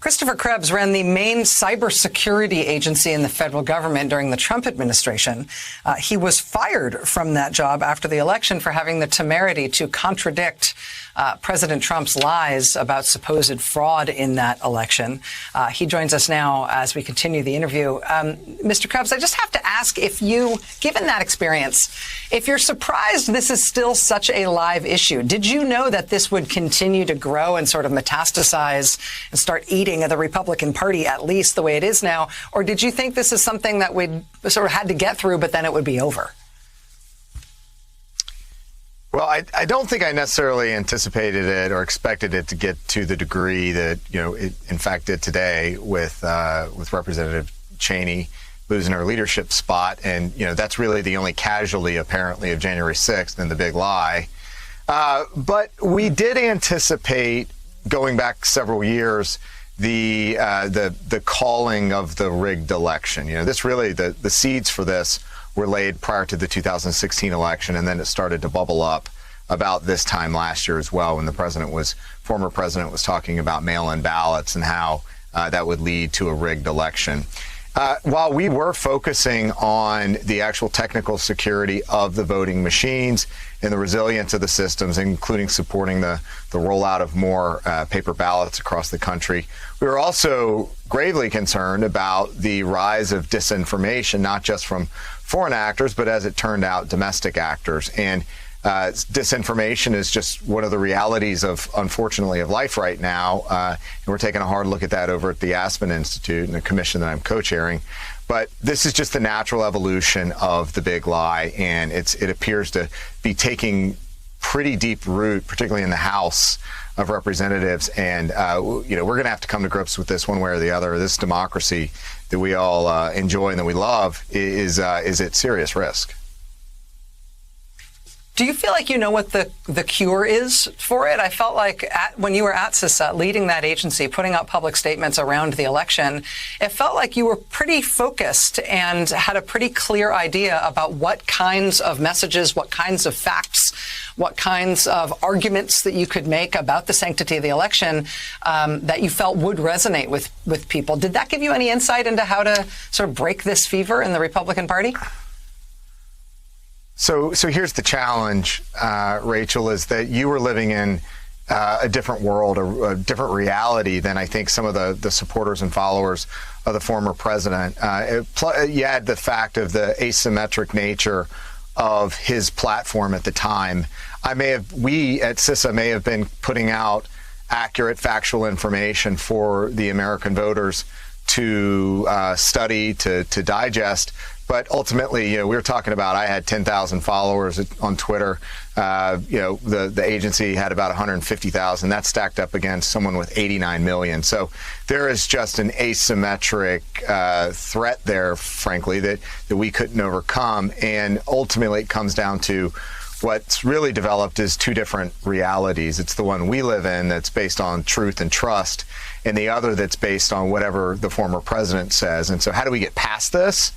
Christopher Krebs ran the main cybersecurity agency in the federal government during the Trump administration. He was fired from that job after the election for having the temerity to contradict President Trump's lies about supposed fraud in that election. He joins us now as we continue the interview. Mr. Krebs, I just have to ask if you, given that experience, if you're surprised this is still such a live issue. Did you know that this would continue to grow and sort of metastasize and start eating of the Republican Party, at least the way it is now? Or did you think this is something that we'd sort of had to get through, but then it would be over? Well, I don't think I necessarily anticipated it or expected it to get to the degree that, it in fact did today with Representative Cheney losing her leadership spot. And, that's really the only casualty, apparently, of January 6th and the big lie. But we did anticipate, going back several years, the calling of the rigged election. This really, the seeds for this were laid prior to the 2016 election, and then it started to bubble up about this time last year as well, when the former president was talking about mail-in ballots and how that would lead to a rigged election. While we were focusing on the actual technical security of the voting machines and the resilience of the systems, including supporting the rollout of more paper ballots across the country, we were also gravely concerned about the rise of disinformation, not just from foreign actors, but as it turned out, domestic actors. And disinformation is just one of the realities unfortunately, of life right now. And we're taking a hard look at that over at the Aspen Institute and the commission that I'm co-chairing. But this is just the natural evolution of the big lie, and it appears to be taking pretty deep root, particularly in the House of Representatives. And we're going to have to come to grips with this one way or the other. This democracy that we all enjoy and that we love is at serious risk. Do you feel like you know what the cure is for it? I felt like when you were at CISA, leading that agency, putting out public statements around the election, it felt like you were pretty focused and had a pretty clear idea about what kinds of messages, what kinds of facts, what kinds of arguments that you could make about the sanctity of the election that you felt would resonate with people. Did that give you any insight into how to sort of break this fever in the Republican Party? So here's the challenge, Rachel, is that you were living in a different world, a different reality than I think some of the supporters and followers of the former president. You add the fact of the asymmetric nature of his platform at the time. We at CISA may have been putting out accurate, factual information for the American voters to study, to digest. But ultimately, we were talking about, I had 10,000 followers on Twitter. The agency had about 150,000. That's stacked up against someone with 89 million. So there is just an asymmetric threat there, frankly, that we couldn't overcome. And ultimately, it comes down to what's really developed is two different realities. It's the one we live in that's based on truth and trust, and the other that's based on whatever the former president says. And so how do we get past this?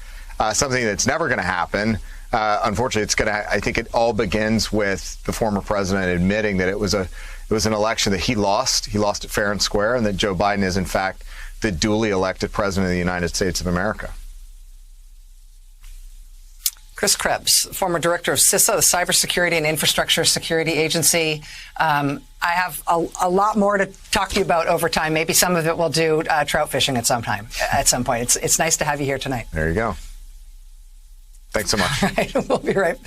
Something that's never going to happen. Unfortunately, I think it all begins with the former president admitting that it was an election that he lost. He lost it fair and square, and that Joe Biden is, in fact, the duly elected president of the United States of America. Chris Krebs, former director of CISA, the Cybersecurity and Infrastructure Security Agency. I have a lot more to talk to you about over time. Maybe some of it we'll do trout fishing at some point. It's nice to have you here tonight. There you go. Thanks so much. All right,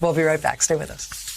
we'll be right back. Stay with us.